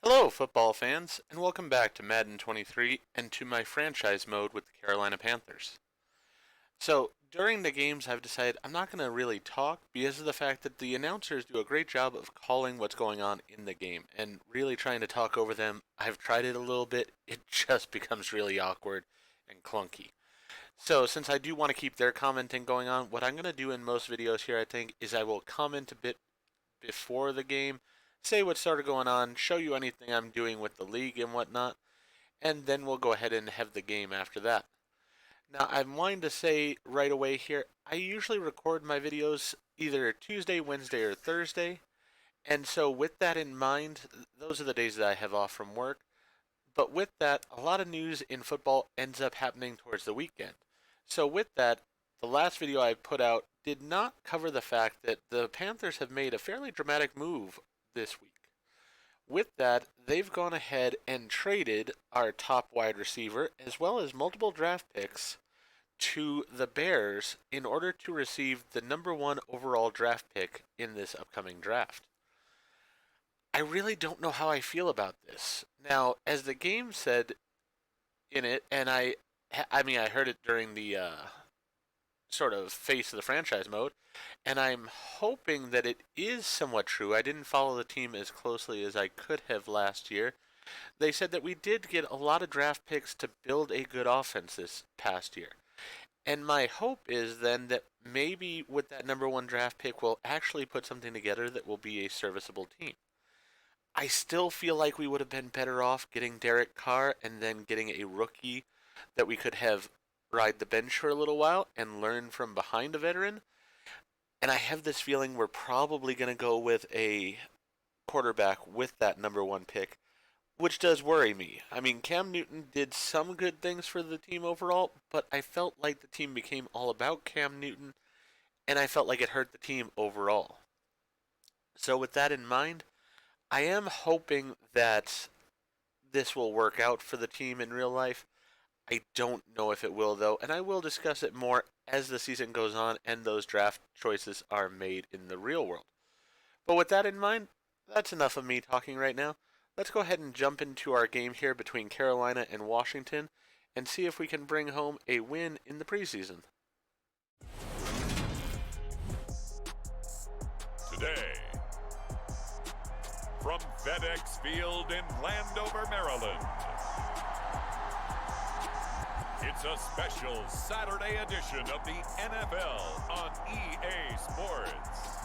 Hello, football fans, and welcome back to Madden 23 and to my franchise mode with the Carolina Panthers. So, during the games, I've decided I'm not going to really talk because of the fact that the announcers do a great job of calling what's going on in the game and really trying to talk over them. I've tried it a little bit, it just becomes really awkward and clunky. So, since I do want to keep their commenting going on, what I'm going to do in most videos here, I think, is I will comment a bit before the game, say what's sort of going on, show you anything I'm doing with the league and whatnot, and then we'll go ahead and have the game after that. Now, I'm wanting to say right away here, I usually record my videos either Tuesday, Wednesday, or Thursday, and so with that in mind, those are the days that I have off from work. But with that, a lot of news in football ends up happening towards the weekend. So with that, the last video I put out did not cover the fact that the Panthers have made a fairly dramatic move this week. With that, they've gone ahead and traded our top wide receiver as well as multiple draft picks to the Bears in order to receive the number one overall draft pick in this upcoming draft. I really don't know how I feel about this. Now, as the game said in it, and I heard it during the sort of face of the franchise mode, and I'm hoping that it is somewhat true. I didn't follow the team as closely as I could have last year. They said that we did get a lot of draft picks to build a good offense this past year. And my hope is then that maybe with that number one draft pick, we'll actually put something together that will be a serviceable team. I still feel like we would have been better off getting Derek Carr and then getting a rookie that we could have ride the bench for a little while and learn from behind a veteran. And I have this feeling we're probably going to go with a quarterback with that number one pick, which does worry me. I mean, Cam Newton did some good things for the team overall, but I felt like the team became all about Cam Newton, and I felt like it hurt the team overall. So with that in mind, I am hoping that this will work out for the team in real life. I don't know if it will, though, and I will discuss it more as the season goes on and those draft choices are made in the real world. But with that in mind, that's enough of me talking right now. Let's go ahead and jump into our game here between Carolina and Washington and see if we can bring home a win in the preseason. Today, from FedEx Field in Landover, Maryland, it's a special Saturday edition of the NFL on EA Sports.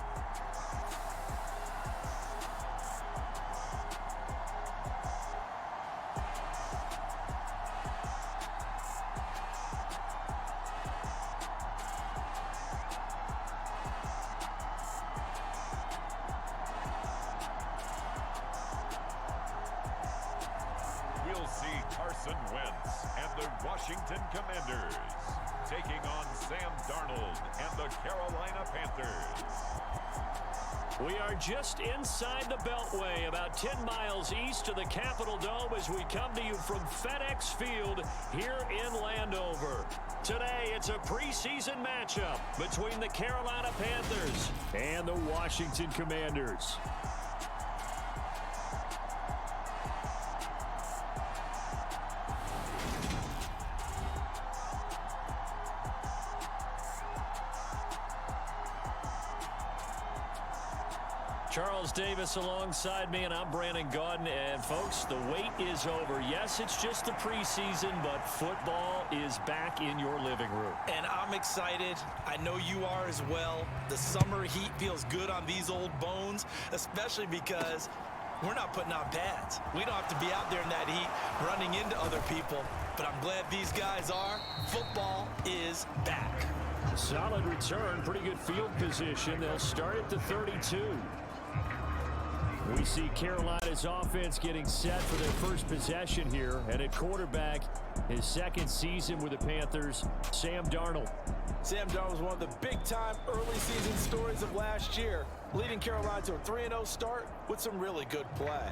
We'll see Carson Wentz and the Washington Commanders taking on Sam Darnold and the Carolina Panthers. We are just inside the Beltway, about 10 miles east of the Capitol Dome as we come to you from FedEx Field here in Landover. Today, it's a preseason matchup between the Carolina Panthers and the Washington Commanders. Charles Davis alongside me, and I'm Brandon Gaudin. And, folks, the wait is over. Yes, it's just the preseason, but football is back in your living room. And I'm excited. I know you are as well. The summer heat feels good on these old bones, especially because we're not putting on pads. We don't have to be out there in that heat running into other people. But I'm glad these guys are. Football is back. Solid return, pretty good field position. They'll start at the 32. We see Carolina's offense getting set for their first possession here. And at quarterback, his second season with the Panthers, Sam Darnold. Sam Darnold was one of the big-time early season stories of last year, leading Carolina to a 3-0 start with some really good play.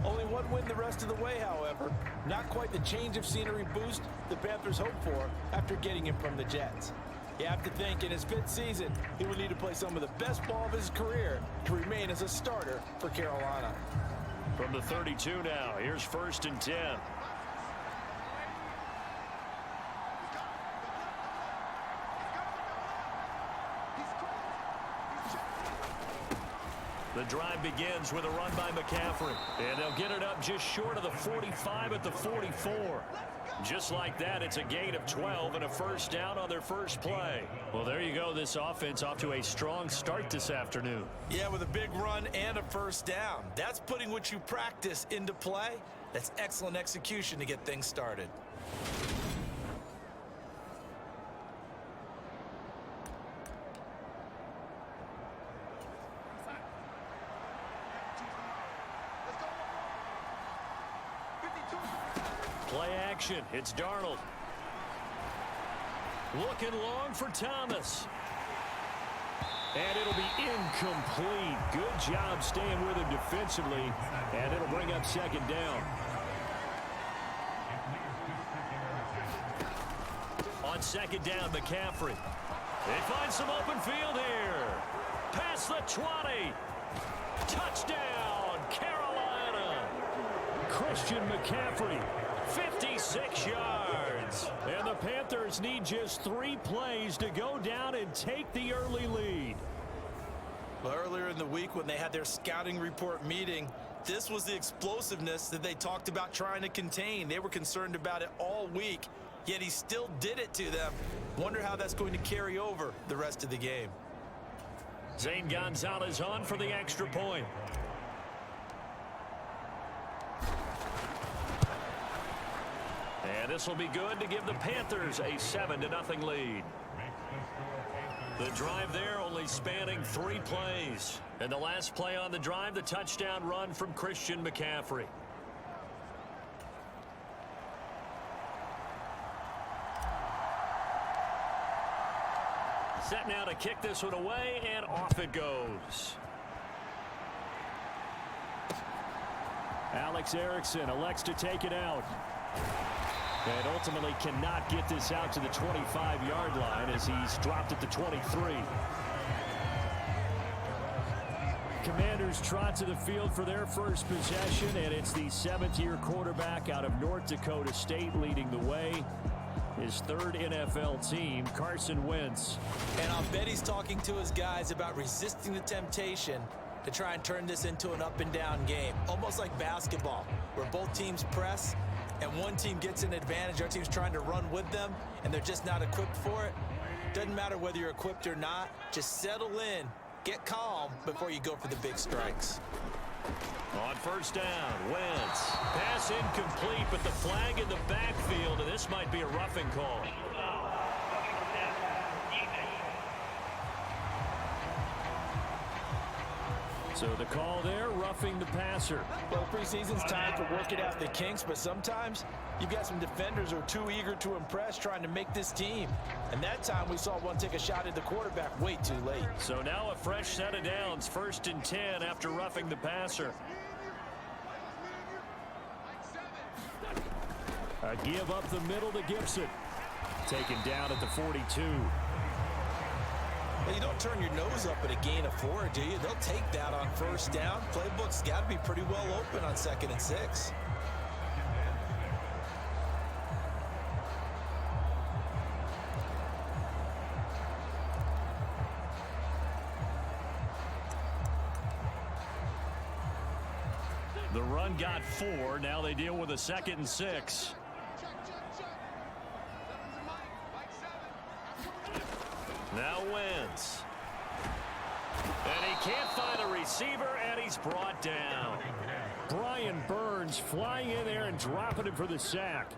Only one win the rest of the way, however. Not quite the change of scenery boost the Panthers hoped for after getting him from the Jets. You have to think in his fifth season, he will need to play some of the best ball of his career to remain as a starter for Carolina. From the 32 now, here's 1st and 10. The drive begins with a run by McCaffrey. And they'll get it up just short of the 45 at the 44. Just like that, it's a gain of 12 and a 1st down on their first play. Well, there you go. This offense off to a strong start this afternoon. Yeah, with a big run and a 1st down. That's putting what you practice into play. That's excellent execution to get things started. Play action. It's Darnold. Looking long for Thomas. And it'll be incomplete. Good job staying with him defensively. And it'll bring up 2nd down. On 2nd down, McCaffrey. They find some open field here. Past the 20. Touchdown, Carolina. Christian McCaffrey. 56 yards. And the Panthers need just 3 plays to go down and take the early lead. Well, earlier in the week when they had their scouting report meeting, this was the explosiveness that they talked about trying to contain. They were concerned about it all week, yet he still did it to them. Wonder how that's going to carry over the rest of the game. Zane Gonzalez on for the extra point. And this will be good to give the Panthers a 7-0 lead. The drive there only spanning 3 plays. And the last play on the drive, the touchdown run from Christian McCaffrey. Set now to kick this one away, and off it goes. Alex Erickson elects to take it out. And ultimately cannot get this out to the 25-yard line as he's dropped at the 23. Commanders trot to the field for their first possession, and it's the 7th-year quarterback out of North Dakota State leading the way. His 3rd NFL team, Carson Wentz. And I'll bet he's talking to his guys about resisting the temptation to try and turn this into an up-and-down game. Almost like basketball, where both teams press, and one team gets an advantage, our team's trying to run with them, and they're just not equipped for it. Doesn't matter whether you're equipped or not. Just settle in, get calm before you go for the big strikes. On 1st down, Wentz. Pass incomplete, but the flag in the backfield, and this might be a roughing call. So the call there, roughing the passer. Well, preseason's time to work it out the kinks, but sometimes you've got some defenders who are too eager to impress, trying to make this team. And that time we saw one take a shot at the quarterback way too late. So now a fresh set of downs, 1st and 10 after roughing the passer. A give up the middle to Gibson. Taken down at the 42. Well, you don't turn your nose up at a gain of 4, do you? They'll take that on 1st down. Playbook's got to be pretty well open on 2nd and 6. The run got 4. Now they deal with a 2nd and 6. Now Wentz. And he can't find a receiver, and he's brought down. Brian Burns flying in there and dropping him for the sack.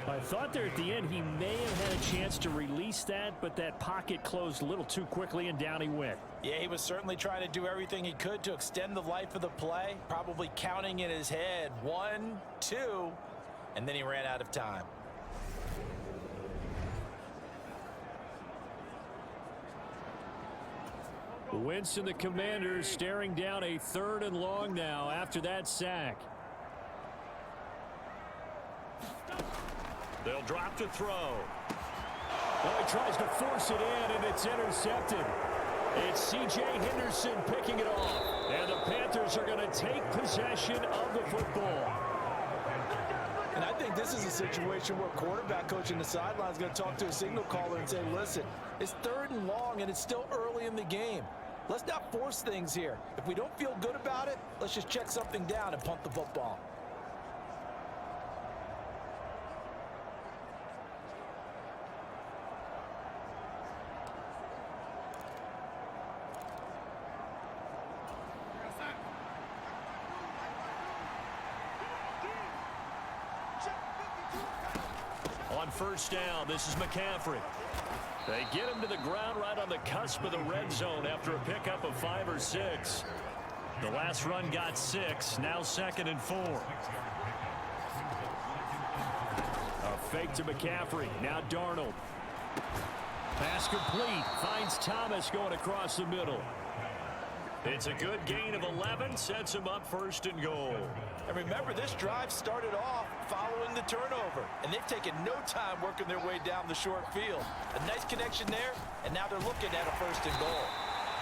I thought there at the end he may have had a chance to release that, but that pocket closed a little too quickly, and down he went. Yeah, he was certainly trying to do everything he could to extend the life of the play, probably counting in his head 1, 2, and then he ran out of time. Wentz and the Commanders staring down a 3rd and long now after that sack. They'll drop to throw. Well, he tries to force it in, and it's intercepted. It's C.J. Henderson picking it off. And the Panthers are going to take possession of the football. And I think this is a situation where quarterback coach in the sideline is going to talk to a signal caller and say, listen, it's 3rd and long and it's still early in the game. Let's not force things here. If we don't feel good about it, let's just check something down and punt the football. On 1st down, this is McCaffrey. They get him to the ground right on the cusp of the red zone after a pickup of 5 or 6. The last run got 6, now 2nd and 4. A fake to McCaffrey, now Darnold. Pass complete, finds Thomas going across the middle. It's a good gain of 11, sets him up 1st and goal. And remember, this drive started off following the turnover, and they've taken no time working their way down the short field. A nice connection there, and now they're looking at a 1st and goal.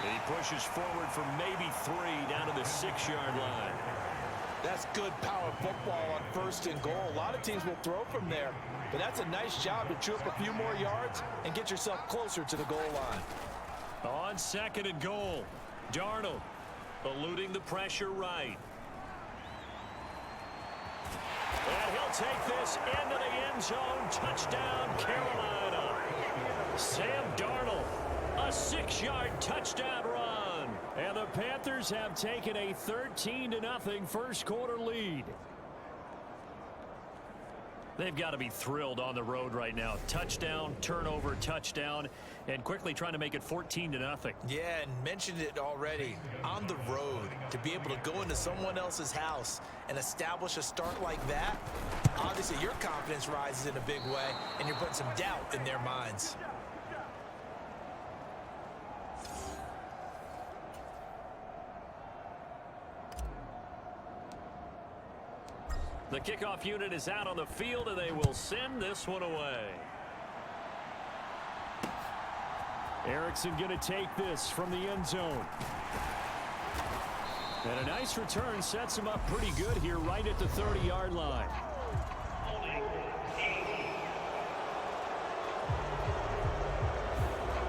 He pushes forward for maybe 3 down to the 6-yard line. That's good power football on 1st and goal. A lot of teams will throw from there, but that's a nice job to chew up a few more yards and get yourself closer to the goal line. On 2nd and goal, Darnold eluding the pressure right. And he'll take this into the end zone. Touchdown, Carolina. Sam Darnold, a 6-yard touchdown run. And the Panthers have taken a 13-0 first quarter lead. They've got to be thrilled on the road right now. Touchdown, turnover, touchdown, and quickly trying to make it 14-0. Yeah, and mentioned it already. On the road, to be able to go into someone else's house and establish a start like that, obviously your confidence rises in a big way, and you're putting some doubt in their minds. The kickoff unit is out on the field, and they will send this one away. Erickson going to take this from the end zone. And a nice return sets him up pretty good here right at the 30-yard line.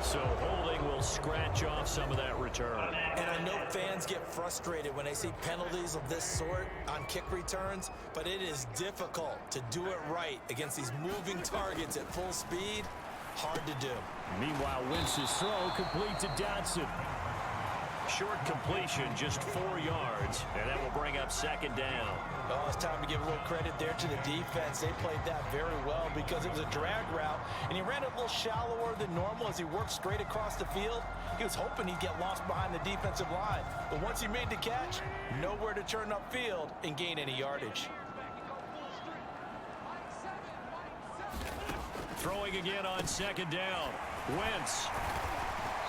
So holding will scratch off some of that return. And I know fans get frustrated when they see penalties of this sort on kick returns, but it is difficult to do it right against these moving targets at full speed. Hard to do. Meanwhile, Wentz's throw complete to Dodson. Short completion, just 4 yards, and that will bring up 2nd down. Oh, it's time to give a little credit there to the defense. They played that very well because it was a drag route, and he ran it a little shallower than normal as he worked straight across the field. He was hoping he'd get lost behind the defensive line, but once he made the catch, nowhere to turn upfield and gain any yardage. Throwing again on 2nd down. Wentz.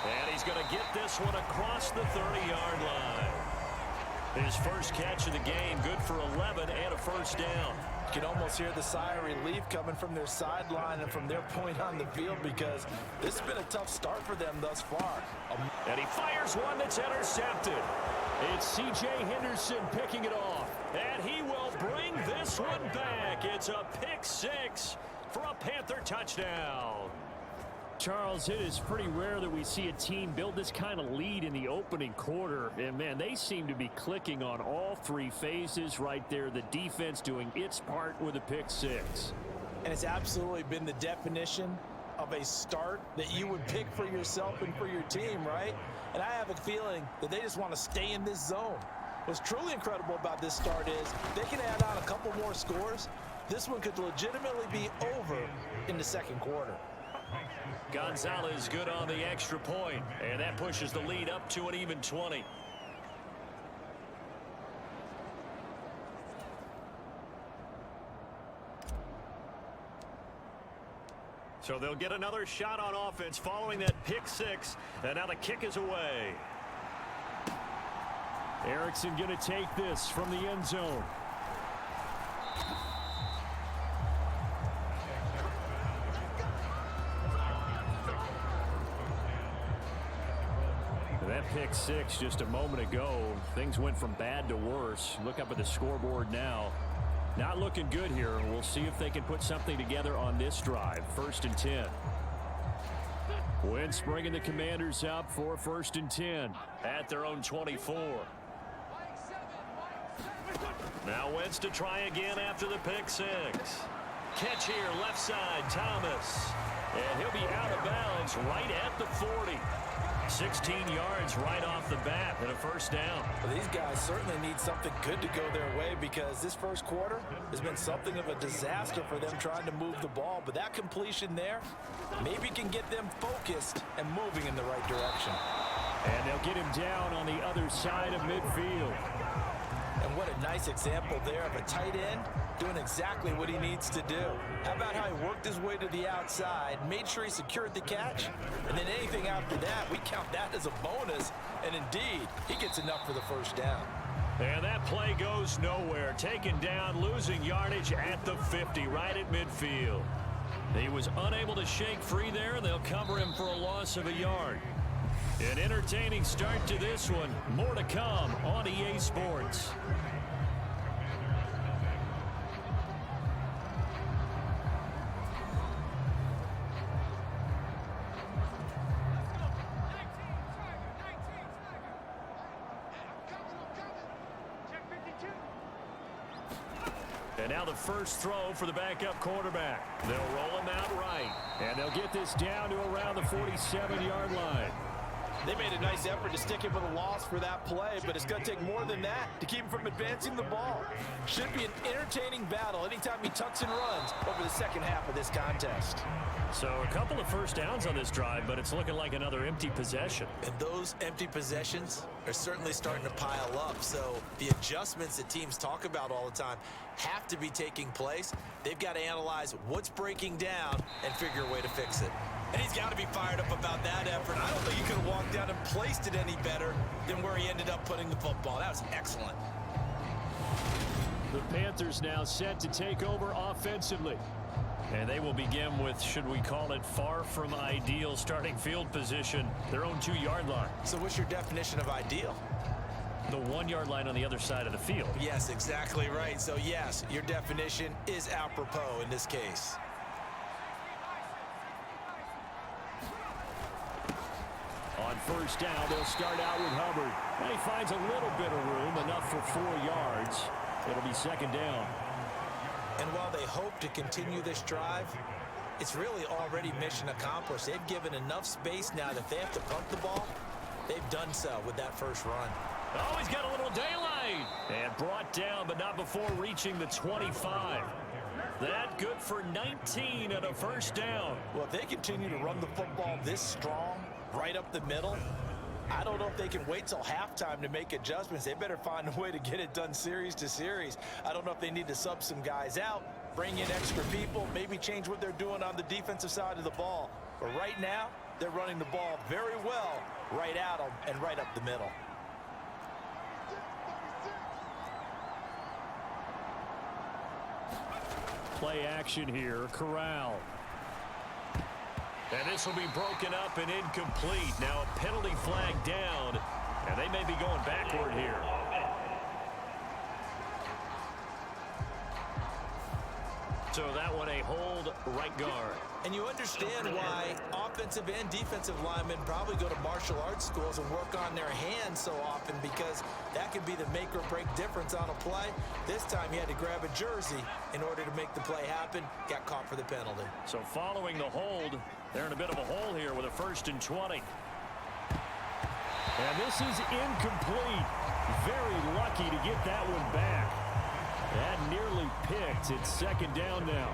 And he's going to get this one across the 30-yard line. His first catch of the game, good for 11 and a 1st down. You can almost hear the sigh of relief coming from their sideline and from their point on the field because this has been a tough start for them thus far. And he fires one that's intercepted. It's C.J. Henderson picking it off. And he will bring this one back. It's a pick 6 for a Panther touchdown. Charles, it is pretty rare that we see a team build this kind of lead in the opening quarter. And, man, they seem to be clicking on all 3 phases right there. The defense doing its part with a pick 6. And it's absolutely been the definition of a start that you would pick for yourself and for your team, right? And I have a feeling that they just want to stay in this zone. What's truly incredible about this start is they can add on a couple more scores. This one could legitimately be over in the 2nd quarter. Gonzalez good on the extra point, and that pushes the lead up to an even 20. So they'll get another shot on offense following that pick 6, and now the kick is away. Erickson going to take this from the end zone. that pick six just a moment ago. Things went from bad to worse. Look up at the scoreboard now. Not looking good here. We'll see if they can put something together on this drive. 1st and 10. Wentz bringing the Commanders up for 1st and 10 at their own 24. Now Wentz to try again after the pick six. Catch here, left side, Thomas. And he'll be out of bounds right at the 40. 16 yards right off the bat and a 1st down. Well, these guys certainly need something good to go their way because this first quarter has been something of a disaster for them trying to move the ball. But that completion there maybe can get them focused and moving in the right direction. And they'll get him down on the other side of midfield. And what a nice example there of a tight end doing exactly what he needs to do. How about how he worked his way to the outside, made sure he secured the catch, and then anything after that, we count that as a bonus. And indeed, he gets enough for the 1st down. And that play goes nowhere. Taken down, losing yardage at the 50, right at midfield. He was unable to shake free there, and they'll cover him for a loss of a yard. An entertaining start to this one. More to come on EA Sports. And now the first throw for the backup quarterback. They'll roll him out right. And they'll get this down to around the 47-yard line. They made a nice effort to stick him with a loss for that play, but it's going to take more than that to keep him from advancing the ball. Should be an entertaining battle anytime he tucks and runs over the second half of this contest. So a couple of 1st downs on this drive, but it's looking like another empty possession. And those empty possessions are certainly starting to pile up. So the adjustments that teams talk about all the time have to be taking place. They've got to analyze what's breaking down and figure a way to fix it. And he's got to be fired up about that effort. I don't think he could have walked down and placed it any better than where he ended up putting the football. That was excellent. The Panthers now set to take over offensively. And they will begin with, should we call it, far from ideal starting field position, their own 2-yard line. So what's your definition of ideal? The 1-yard line on the other side of the field. Yes, exactly right. So yes, your definition is apropos in this case. On 1st down, they'll start out with Hubbard. And he finds a little bit of room, enough for 4 yards. It'll be 2nd down. And while they hope to continue this drive, it's really already mission accomplished. They've given enough space now that if they have to punt the ball, they've done so with that first run. Oh, he's got a little daylight. And brought down, but not before reaching the 25. That good for 19 and a 1st down. Well, if they continue to run the football this strong, right up the middle, I don't know if they can wait till halftime to make adjustments. They better find a way to get it done series to series. I don't know if they need to sub some guys out, bring in extra people, maybe change what they're doing on the defensive side of the ball. But right now, they're running the ball very well right at them and right up the middle. Play action here, Corral. And this will be broken up and incomplete. Now a penalty flag down, and they may be going backward here. So that one a hold right guard. And you understand why offensive and defensive linemen probably go to martial arts schools and work on their hands so often, because that can be the make or break difference on a play. This time he had to grab a jersey in order to make the play happen. Got caught for the penalty. So following the hold, they're in a bit of a hole here with a 1st and 20. And this is incomplete. Very lucky to get that one back. That nearly picked. It's 2nd down now.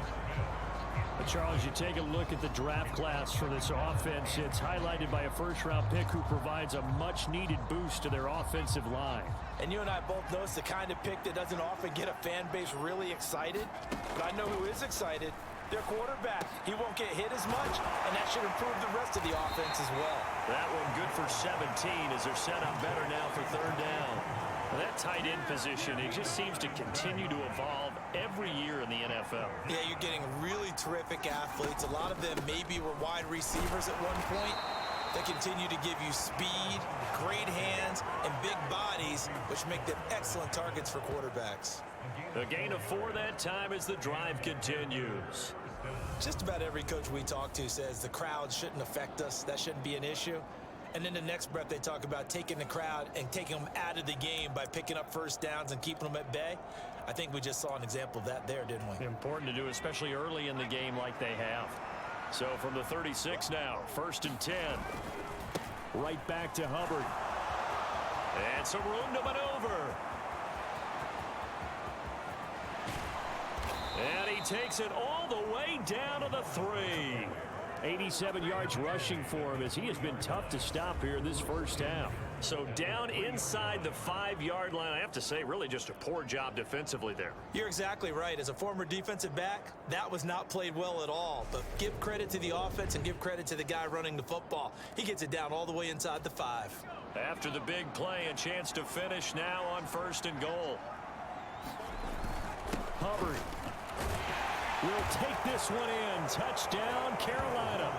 But Charles, you take a look at the draft class for this offense. It's highlighted by a 1st-round pick who provides a much-needed boost to their offensive line. And you and I both know it's the kind of pick that doesn't often get a fan base really excited. But I know who is excited. Their quarterback. He won't get hit as much, and that should improve the rest of the offense as well. That one good for 17 as they're set up better now for 3rd down. That tight end position, it just seems to continue to evolve every year in the NFL. Yeah, you're getting really terrific athletes. A lot of them maybe were wide receivers at one point. They continue to give you speed, great hands, and big bodies, which make them excellent targets for quarterbacks. A gain of 4 that time as the drive continues. Just about every coach we talk to says the crowd shouldn't affect us. That shouldn't be an issue. And in the next breath, they talk about taking the crowd and taking them out of the game by picking up first downs and keeping them at bay. I think we just saw an example of that there, didn't we? Important to do, especially early in the game like they have. So from the 36 now, 1st and 10. Right back to Hubbard. And some room to maneuver. And he takes it all the way down to the 3. 87 yards rushing for him as he has been tough to stop here in this first half. So down inside the 5-yard line, I have to say, really just a poor job defensively there. You're exactly right. As a former defensive back, that was not played well at all. But give credit to the offense and give credit to the guy running the football. He gets it down all the way inside the 5. After the big play, a chance to finish now on 1st and goal. Hubbard will take this one in. Touchdown, Carolina.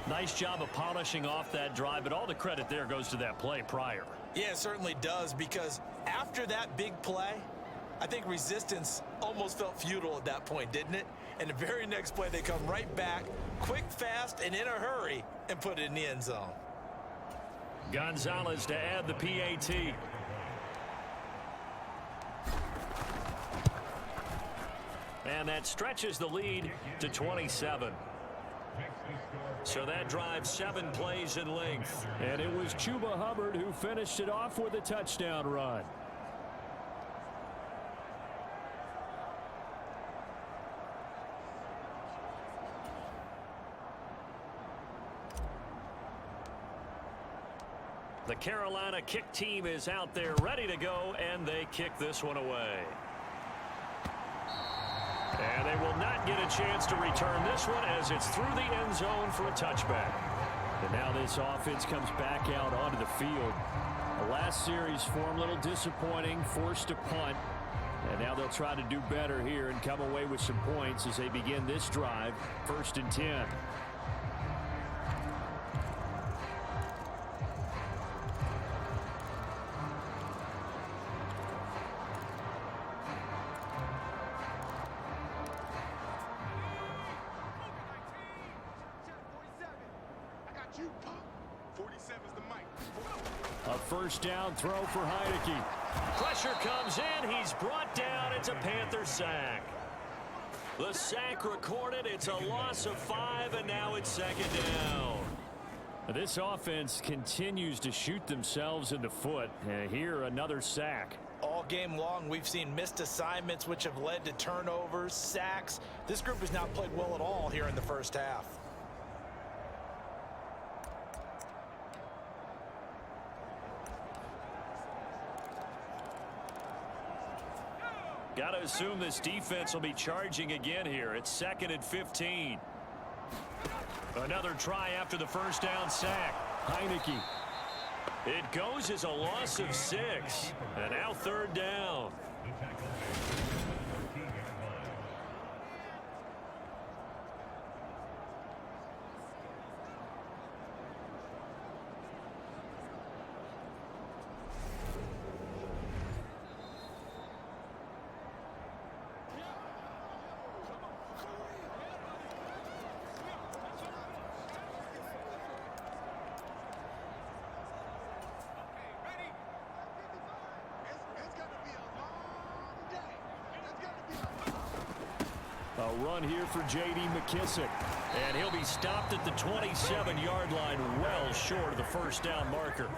Nice job of polishing off that drive, but all the credit there goes to that play prior. Yeah, it certainly does, because after that big play, I think resistance almost felt futile at that point, didn't it? And the very next play, they come right back, quick, fast, and in a hurry, and put it in the end zone. Gonzalez to add the PAT. And that stretches the lead to 27. So that drive 7 plays in length. And it was Chuba Hubbard who finished it off with a touchdown run. The Carolina kick team is out there ready to go, and they kick this one away. And they will not get a chance to return this one as it's through the end zone for a touchback. And now this offense comes back out onto the field. The last series form a little disappointing, forced to punt. And now they'll try to do better here and come away with some points as they begin this drive, 1st and 10. A first down throw for Heineke. Pressure comes in. He's brought down. It's a Panther sack. The sack recorded. It's a loss of 5, and now it's 2nd down. This offense continues to shoot themselves in the foot. Here, another sack. All game long, we've seen missed assignments, which have led to turnovers, sacks. This group has not played well at all here in the first half. Got to assume this defense will be charging again here. It's 2nd and 15. Another try after the first down sack. Heineke. It goes as a loss of 6. And now 3rd down. A run here for J.D. McKissick. And he'll be stopped at the 27-yard line, well short of the first down marker.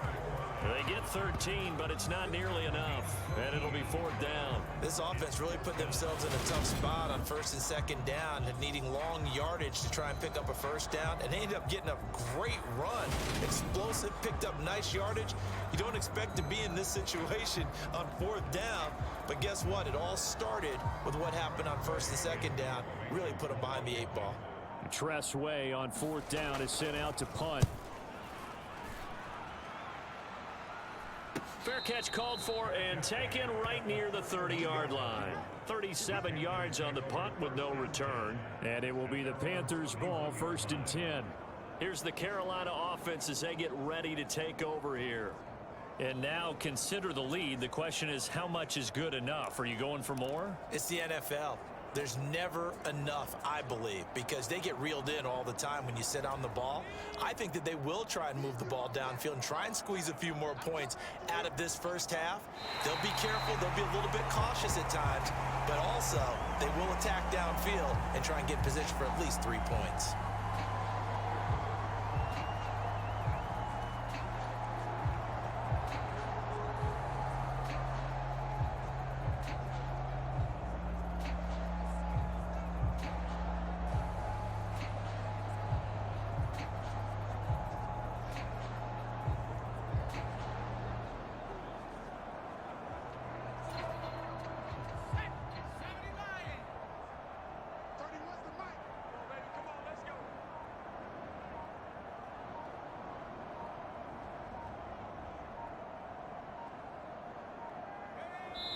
They get 13, but it's not nearly enough. And it'll be 4th down. This offense really put themselves in a tough spot on 1st and 2nd down and needing long yardage to try and pick up a first down. And they ended up getting a great run. Explosive, picked up nice yardage. You don't expect to be in this situation on 4th down. But guess what? It all started with what happened on 1st and 2nd down. Really put them behind the 8 ball. Tress Way on 4th down is sent out to punt. Fair catch called for and taken right near the 30-yard line. 37 yards on the punt with no return. And it will be the Panthers' ball, 1st and 10. Here's the Carolina offense as they get ready to take over here. And now consider the lead. The question is, how much is good enough? Are you going for more? It's the NFL. There's never enough, I believe, because they get reeled in all the time when you sit on the ball. I think that they will try and move the ball downfield and try and squeeze a few more points out of this first half. They'll be careful. They'll be a little bit cautious at times, but also they will attack downfield and try and get position for at least 3 points.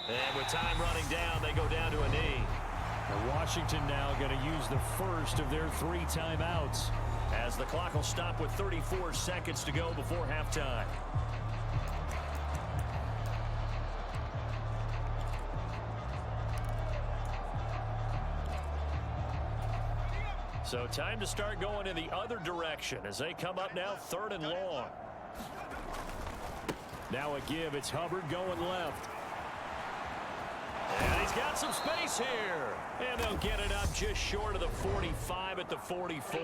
And with time running down, they go down to a knee. And Washington now going to use the first of their 3 timeouts, as the clock will stop with 34 seconds to go before halftime. So time to start going in the other direction as they come up now 3rd and long. Now a give. It's Hubbard going left. And he's got some space here. And they'll get it up just short of the 45 at the 44.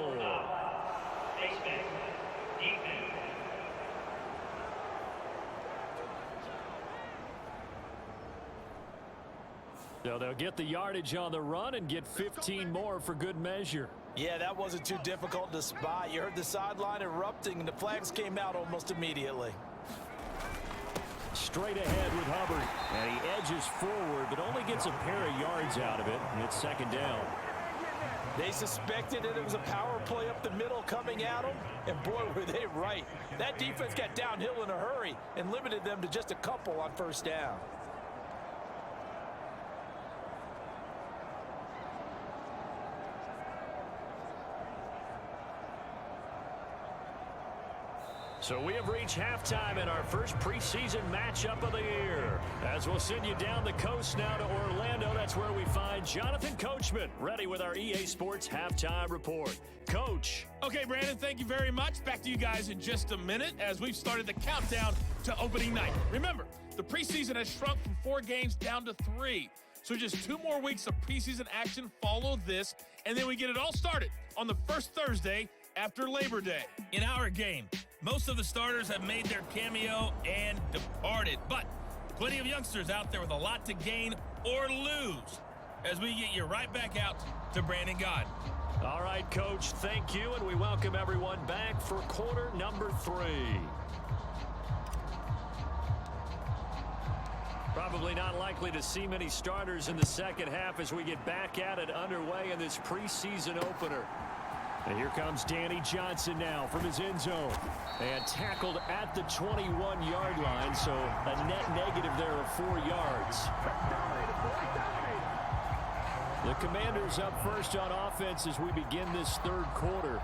So they'll get the yardage on the run and get 15 more for good measure. Yeah, that wasn't too difficult to spot. You heard the sideline erupting, and the flags came out almost immediately. Straight ahead with Hubbard. And he edges forward, but only gets a pair of yards out of it. And it's 2nd down. They suspected that it was a power play up the middle coming at them, and boy, were they right. That defense got downhill in a hurry and limited them to just a couple on 1st down. So we have reached halftime in our first preseason matchup of the year. As we'll send you down the coast now to Orlando, that's where we find Jonathan Coachman, ready with our EA Sports halftime report. Coach. Okay, Brandon, thank you very much. Back to you guys in just a minute as we've started the countdown to opening night. Remember, the preseason has shrunk from 4 games down to 3. So just 2 more weeks of preseason action follow this, and then we get it all started on the first Thursday after Labor Day. In our game, most of the starters have made their cameo and departed, but plenty of youngsters out there with a lot to gain or lose as we get you right back out to Brandon God. All right, Coach, thank you, and we welcome everyone back for quarter number 3. Probably not likely to see many starters in the second half as we get back at it underway in this preseason opener. And here comes Danny Johnson now from his end zone. And tackled at the 21-yard line, so a net negative there of 4 yards. The Commanders up first on offense as we begin this 3rd quarter.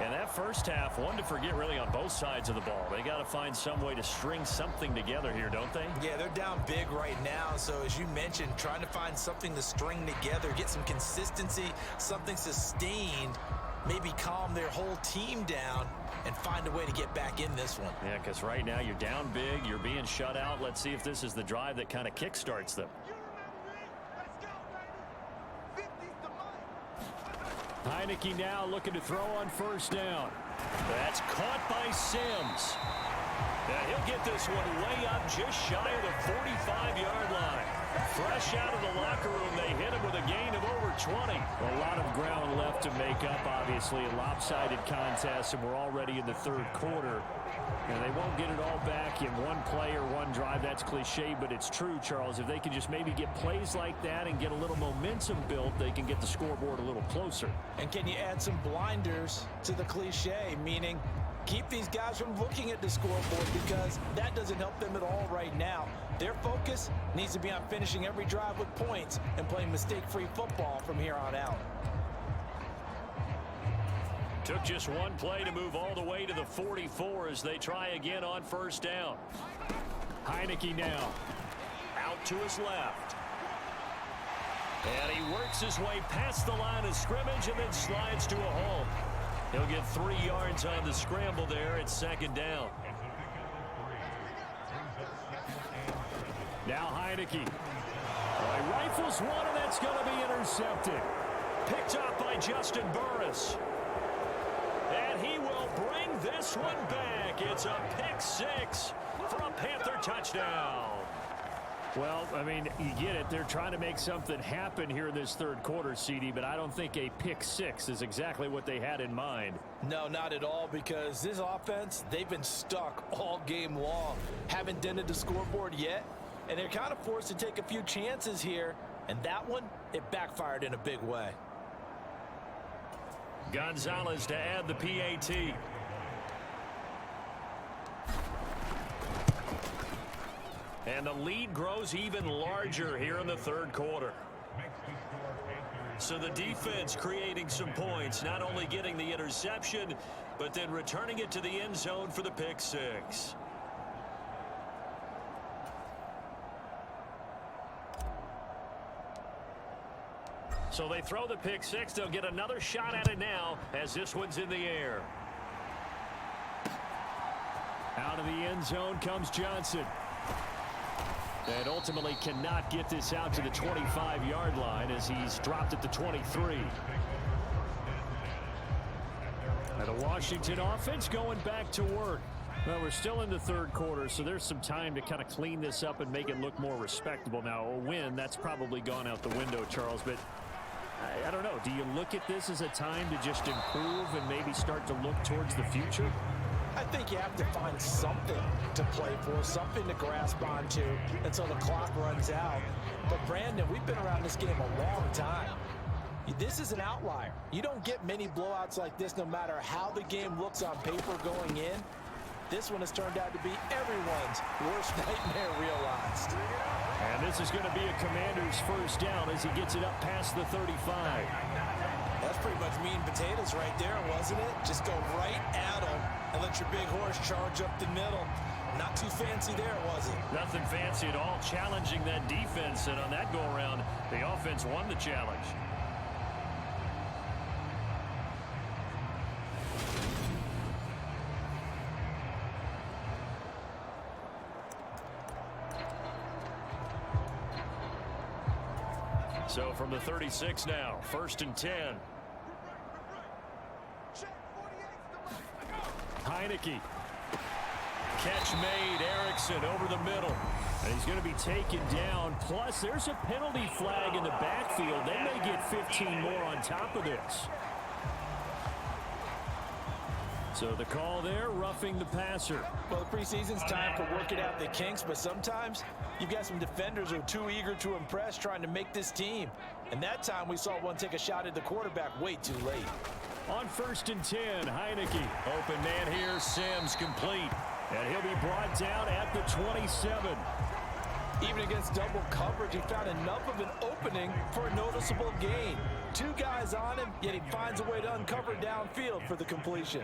And that first half, one to forget really on both sides of the ball. They got to find some way to string something together here, don't they? Yeah, they're down big right now. So as you mentioned, trying to find something to string together, get some consistency, something sustained, maybe calm their whole team down and find a way to get back in this one. Yeah, because right now you're down big, you're being shut out. Let's see if this is the drive that kind of kickstarts them. Heineke now looking to throw on 1st down. That's caught by Sims. Now he'll get this one way up just shy of the 45-yard line. Fresh out of the locker room, they hit him with a gain of over 20. A lot of ground left to make up, obviously. A lopsided contest, and we're already in the third quarter. And they won't get it all back in one play or one drive. That's cliche, but it's true, Charles. If they can just maybe get plays like that and get a little momentum built, they can get the scoreboard a little closer. And can you add some blinders to the cliche, meaning keep these guys from looking at the scoreboard, because that doesn't help them at all right now. Their focus needs to be on finishing every drive with points and playing mistake-free football from here on out. Took just one play to move all the way to the 44 as they try again on first down. Heineke now out to his left. And he works his way past the line of scrimmage and then slides to a hole. He'll get 3 yards on the scramble there at second down. Now Heineke. He rifles one, and that's going to be intercepted. Picked up by Justin Burris. And he will bring this one back. It's a pick six for a Panther touchdown. Well, I mean, you get it. They're trying to make something happen here in this third quarter, CD, but I don't think a pick six is exactly what they had in mind. No, not at all, because this offense, they've been stuck all game long. Haven't dented the scoreboard yet, and they're kind of forced to take a few chances here, and that one, it backfired in a big way. Gonzalez to add the PAT. And the lead grows even larger here in the third quarter. So the defense creating some points, not only getting the interception, but then returning it to the end zone for the pick six. So they throw the pick six. They'll get another shot at it now as this one's in the air. Out of the end zone comes Johnson. And ultimately cannot get this out to the 25-yard line as he's dropped at the 23. And the Washington offense going back to work. Well, we're still in the third quarter, so there's some time to kind of clean this up and make it look more respectable. Now, a win, that's probably gone out the window, Charles, but I don't know. Do you look at this as a time to just improve and maybe start to look towards the future? I think you have to find something to play for, something to grasp onto until the clock runs out. But, Brandon, we've been around this game a long time. This is an outlier. You don't get many blowouts like this no matter how the game looks on paper going in. This one has turned out to be everyone's worst nightmare realized. And this is going to be a Commander's first down as he gets it up past the 35. That's pretty much meat and potatoes right there, wasn't it? Just go right at them and let your big horse charge up the middle. Not too fancy there, was it? Nothing fancy at all, challenging that defense, and on that go-around, the offense won the challenge. So from the 36 now, 1st and 10. Heineke. Catch made. Erickson over the middle. And he's going to be taken down. Plus, there's a penalty flag in the backfield. They may get 15 more on top of this. So the call there, roughing the passer. Well, the preseason's time for working out the kinks, but sometimes you've got some defenders who are too eager to impress trying to make this team. And that time we saw one take a shot at the quarterback way too late. On 1st and 10, Heineke. Open man here, Sims complete. And he'll be brought down at the 27. Even against double coverage, he found enough of an opening for a noticeable gain. 2 guys on him, yet he finds a way to uncover downfield for the completion.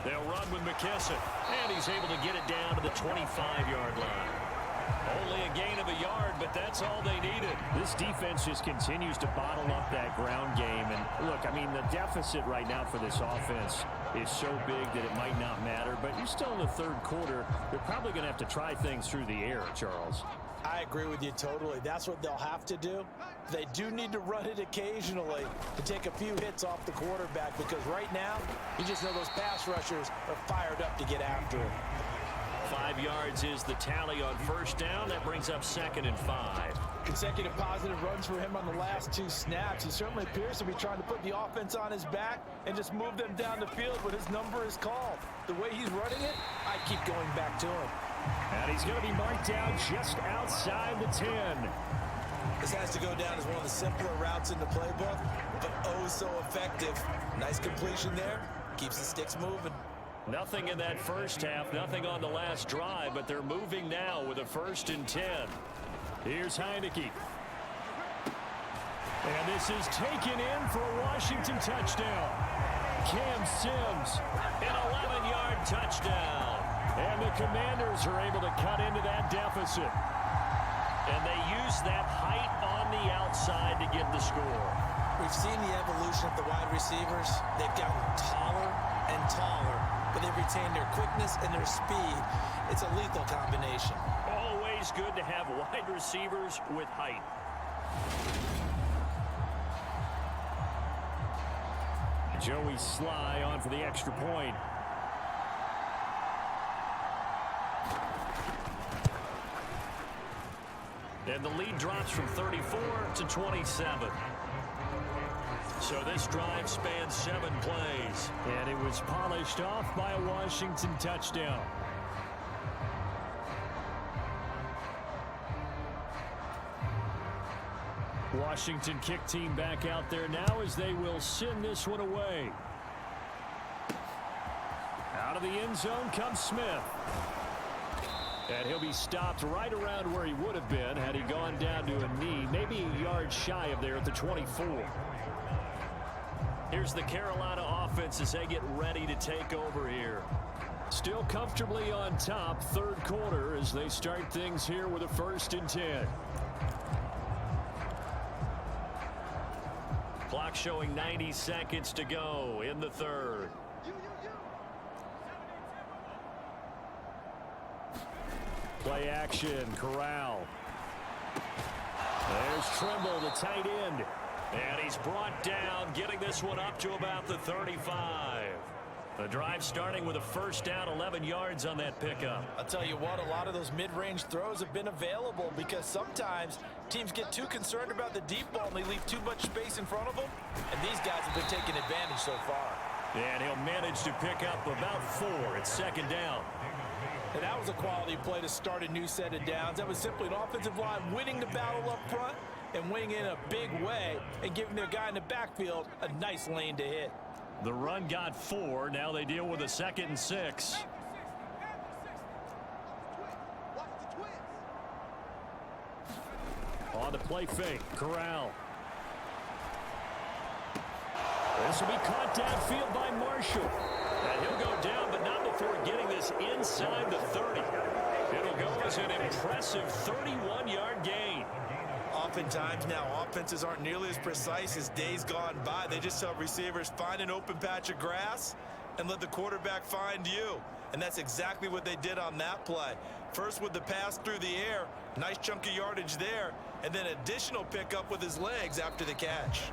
They'll run with McKesson, and he's able to get it down to the 25-yard line. Only a gain of a yard, but that's all they needed. This defense just continues to bottle up that ground game. And look, I mean, the deficit right now for this offense is so big that it might not matter. But you're still in the third quarter. They're probably going to have to try things through the air, Charles. I agree with you totally. That's what they'll have to do. They do need to run it occasionally to take a few hits off the quarterback, because right now, you just know those pass rushers are fired up to get after him. 5 yards is the tally on first down. That brings up 2nd and 5. Consecutive positive runs for him on the last 2 snaps. He certainly appears to be trying to put the offense on his back and just move them down the field when his number is called. The way he's running it, I keep going back to him. And he's going to be marked down just outside the 10. This has to go down as one of the simpler routes in the playbook, but oh so effective. Nice completion there. Keeps the sticks moving. Nothing in that first half, nothing on the last drive, but they're moving now with a 1st and 10. Here's Heineke. And this is taken in for a Washington touchdown. Cam Sims, an 11-yard touchdown. And the Commanders are able to cut into that deficit. And they use that height on the outside to get the score. We've seen the evolution of the wide receivers. They've gotten taller and taller, but they've retained their quickness and their speed. It's a lethal combination. Always good to have wide receivers with height. Joey Sly on for the extra point. And the lead drops from 34 to 27. So this drive spans 7 plays. And it was polished off by a Washington touchdown. Washington kick team back out there now as they will send this one away. Out of the end zone comes Smith. And he'll be stopped right around where he would have been had he gone down to a knee, maybe a yard shy of there at the 24. Here's the Carolina offense as they get ready to take over here. Still comfortably on top, 3rd quarter as they start things here with a 1st and 10. Clock showing 90 seconds to go in the 3rd. Play action, Corral. There's Trimble, the tight end. And he's brought down, getting this one up to about the 35. The drive starting with a 1st down, 11 yards on that pickup. I'll tell you what, a lot of those mid-range throws have been available because sometimes teams get too concerned about the deep ball and they leave too much space in front of them. And these guys have been taking advantage so far. And he'll manage to pick up about 4 at 2nd down. And that was a quality play to start a new set of downs. That was simply an offensive line winning the battle up front and winning in a big way and giving their guy in the backfield a nice lane to hit. The run got 4. Now they deal with a 2nd and 6. On the play fake, Corral. This will be caught downfield by Marshall. And he'll go down, but not before getting this inside the 30. It'll go as an impressive 31-yard gain. Oftentimes now, offenses aren't nearly as precise as days gone by. They just tell receivers, find an open patch of grass and let the quarterback find you. And that's exactly what they did on that play. First with the pass through the air, nice chunk of yardage there, and then additional pickup with his legs after the catch.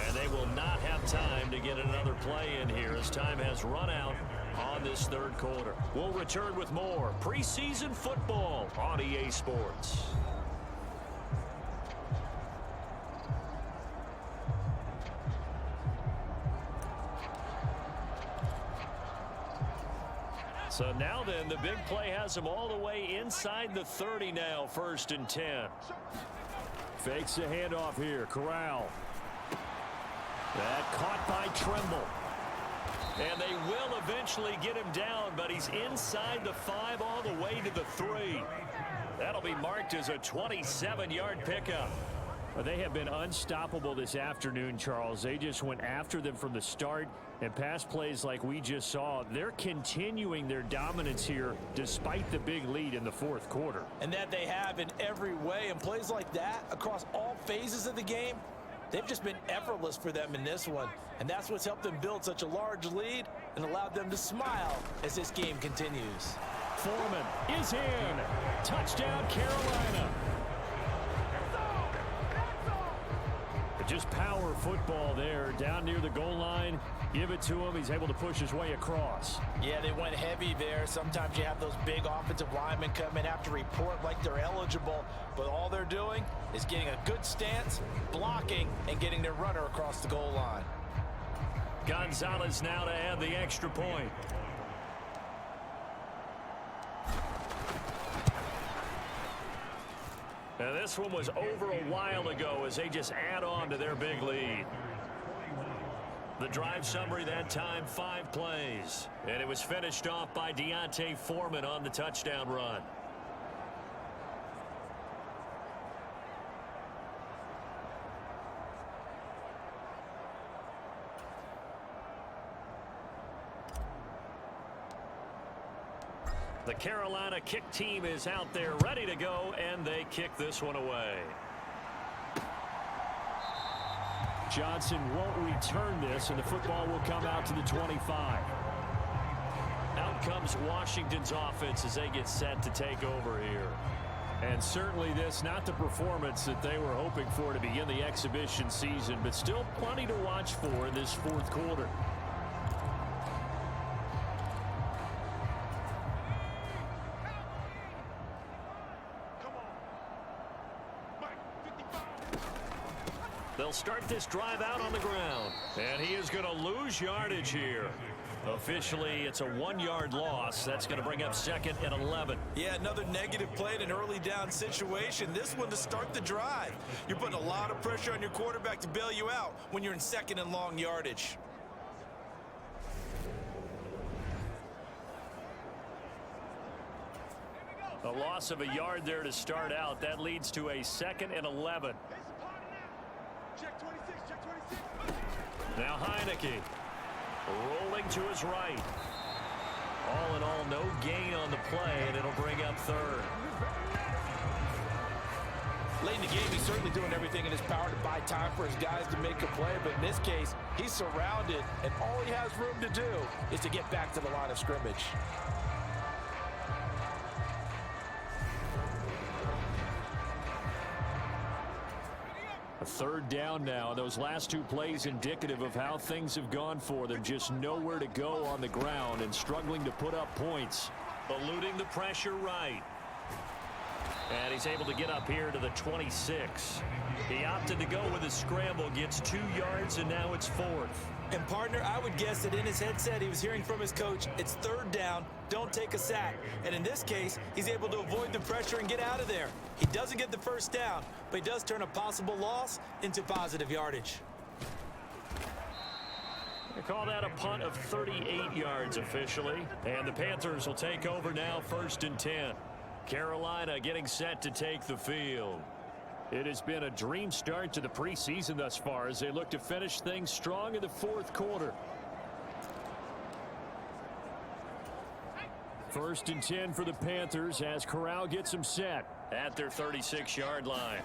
And they will not have time to get another play in here as time has run out on this 3rd quarter. We'll return with more preseason football on EA Sports. So now then, the big play has them all the way inside the 30 now, 1st and 10. Fakes the handoff here, Corral. That caught by Trimble. And they will eventually get him down, but he's inside the 5 all the way to the 3. That'll be marked as a 27-yard pickup. Well, they have been unstoppable this afternoon, Charles. They just went after them from the start, and pass plays like we just saw, they're continuing their dominance here despite the big lead in the 4th quarter. And that they have in every way, and plays like that across all phases of the game, they've just been effortless for them in this one. And that's what's helped them build such a large lead and allowed them to smile as this game continues. Foreman is in. Touchdown, Carolina. Just power football there down near the goal line. Give it to him. He's able to push his way across. Yeah, they went heavy there. Sometimes you have those big offensive linemen come in, have to report like they're eligible, but all they're doing is getting a good stance, blocking, and getting their runner across the goal line. Gonzalez now to add the extra point. And this one was over a while ago as they just add on to their big lead. The drive summary that time, 5 plays. And it was finished off by Deontay Foreman on the touchdown run. The Carolina kick team is out there ready to go, and they kick this one away. Johnson won't return this, and the football will come out to the 25. Out comes Washington's offense as they get set to take over here. And certainly this, not the performance that they were hoping for to begin the exhibition season, but still plenty to watch for in this fourth quarter. They'll start this drive out on the ground. And he is going to lose yardage here. Officially, it's a 1-yard loss. That's going to bring up 2nd and 11. Yeah, another negative play in an early down situation. This one to start the drive. You're putting a lot of pressure on your quarterback to bail you out when you're in 2nd and long yardage. A loss of a yard there to start out. That leads to a 2nd and 11. Now Heineke rolling to his right. All in all, no gain on the play, and it'll bring up 3rd. Late in the game, he's certainly doing everything in his power to buy time for his guys to make a play, but in this case, he's surrounded, and all he has room to do is to get back to the line of scrimmage. A 3rd down now. Those last 2 plays indicative of how things have gone for them. Just nowhere to go on the ground and struggling to put up points. Eluding the pressure right. And he's able to get up here to the 26. He opted to go with a scramble, gets 2 yards, and now it's 4th. And partner, I would guess that in his headset he was hearing from his coach, it's 3rd down, don't take a sack. And in this case, he's able to avoid the pressure and get out of there. He doesn't get the 1st down, but he does turn a possible loss into positive yardage. They call that a punt of 38 yards officially. And the Panthers will take over now, 1st and 10. Carolina getting set to take the field. It has been a dream start to the preseason thus far as they look to finish things strong in the 4th quarter. 1st and 10 for the Panthers as Corral gets them set at their 36-yard line.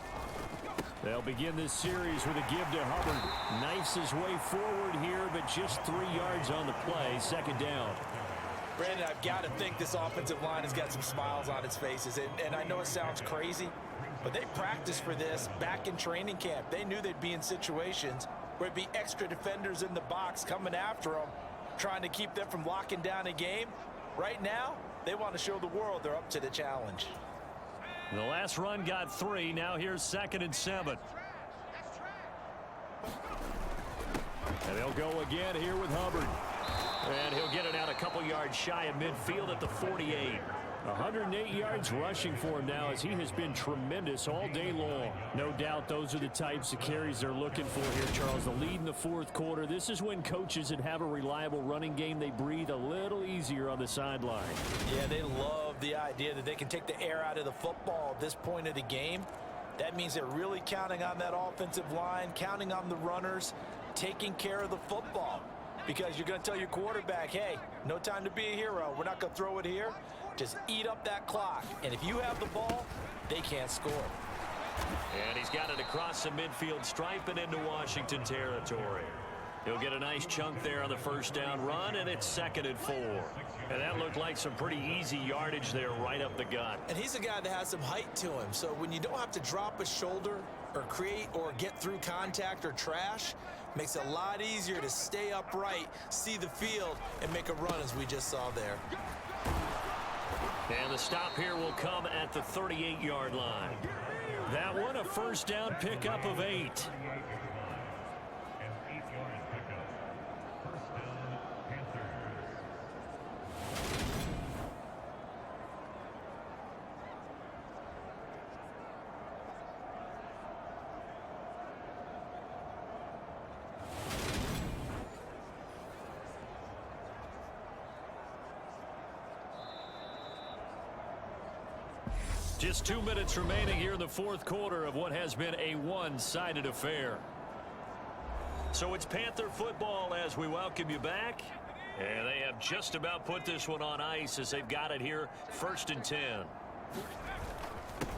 They'll begin this series with a give to Hubbard. Knifes his way forward here, but just 3 yards on the play. 2nd down. Brandon, I've got to think this offensive line has got some smiles on its faces. And I know it sounds crazy, but they practiced for this back in training camp. They knew they'd be in situations where it'd be extra defenders in the box coming after them, trying to keep them from locking down a game. Right now, they want to show the world they're up to the challenge. The last run got 3. Now here's 2nd and 7. And they'll go again here with Hubbard. And he'll get it out a couple yards shy of midfield at the 48. 108 yards rushing for him now as he has been tremendous all day long. No doubt those are the types of carries they're looking for here, Charles. The lead in the 4th quarter. This is when coaches that have a reliable running game, they breathe a little easier on the sideline. Yeah, they love the idea that they can take the air out of the football at this point of the game. That means they're really counting on that offensive line, counting on the runners, taking care of the football. Because you're going to tell your quarterback, hey, no time to be a hero. We're not going to throw it here. Just eat up that clock. And if you have the ball, they can't score. And he's got it across the midfield stripe and into Washington territory. He'll get a nice chunk there on the 1st down run, and it's 2nd and 4. And that looked like some pretty easy yardage there right up the gut. And he's a guy that has some height to him. So when you don't have to drop a shoulder or create or get through contact or trash, Makes it a lot easier to stay upright, see the field, and make a run as we just saw there. And the stop here will come at the 38-yard line. That one, a first down pickup of 8. Just 2 minutes remaining here in the fourth quarter of what has been a one-sided affair. So it's Panther football as we welcome you back. And they have just about put this one on ice as they've got it here, 1st and 10.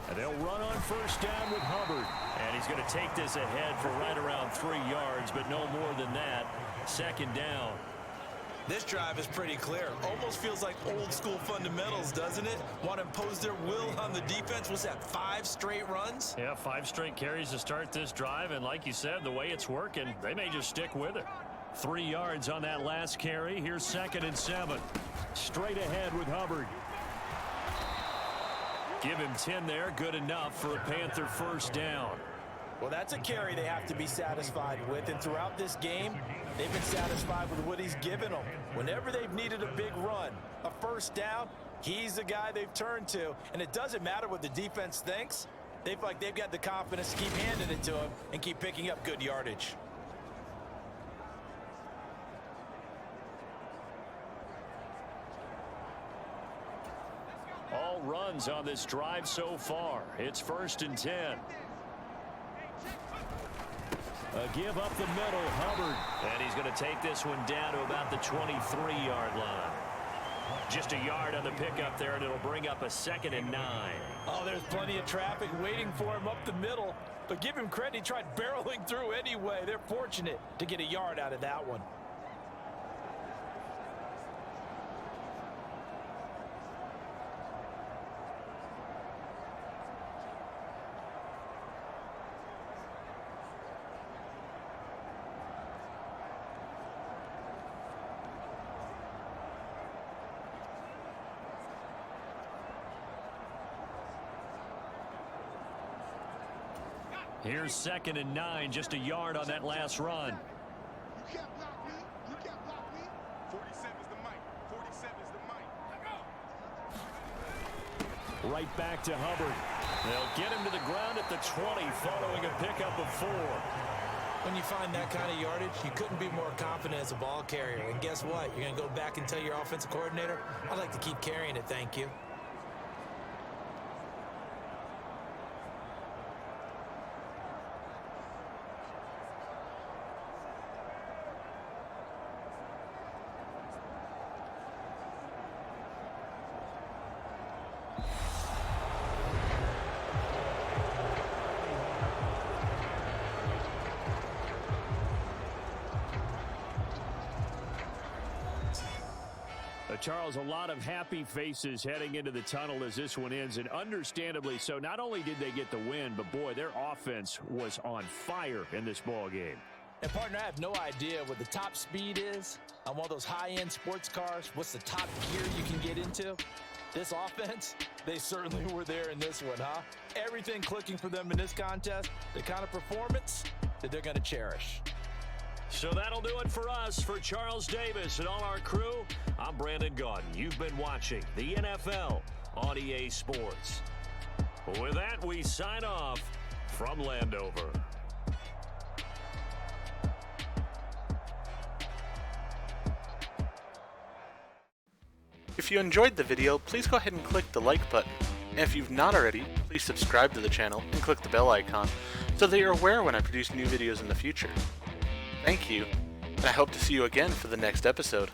And they'll run on first down with Hubbard. And he's going to take this ahead for right around 3 yards, but no more than that. 2nd down. This drive is pretty clear. Almost feels like old school fundamentals, doesn't it? Want to impose their will on the defense. What's that, 5 straight runs? Yeah, 5 straight carries to start this drive. And like you said, the way it's working, they may just stick with it. 3 yards on that last carry. Here's 2nd and 7. Straight ahead with Hubbard. Give him 10 there. Good enough for a Panther first down. Well, that's a carry they have to be satisfied with. And throughout this game, they've been satisfied with what he's given them. Whenever they've needed a big run, a first down, he's the guy they've turned to. And it doesn't matter what the defense thinks. They feel like they've got the confidence to keep handing it to him and keep picking up good yardage. All runs on this drive so far. It's 1st and 10. A give up the middle, Hubbard. And he's going to take this one down to about the 23-yard line. Just a yard on the pickup there, and it'll bring up a 2nd and 9. Oh, there's plenty of traffic waiting for him up the middle. But give him credit, he tried barreling through anyway. They're fortunate to get a yard out of that one. Here's 2nd and 9, just a yard on that last run. You can't block me. You can't block me. 47 is the mic. 47 is the mic. Right back to Hubbard. They'll get him to the ground at the 20 following a pickup of 4. When you find that kind of yardage, you couldn't be more confident as a ball carrier. And guess what? You're going to go back and tell your offensive coordinator, I'd like to keep carrying it, thank you. Charles, a lot of happy faces heading into the tunnel as this one ends, and understandably so. Not only did they get the win, but boy, their offense was on fire in this ball game. And partner, I have no idea what the top speed is on one of those high-end sports cars. What's the top gear you can get into? This offense, they certainly were there in this one, huh? Everything clicking for them in this contest, the kind of performance that they're going to cherish. So that'll do it for us. For Charles Davis and all our crew, I'm Brandon Gaudin. You've been watching the NFL on EA Sports. With that, we sign off from Landover. If you enjoyed the video, please go ahead and click the like button. And if you've not already, please subscribe to the channel and click the bell icon so that you're aware when I produce new videos in the future. Thank you, and I hope to see you again for the next episode.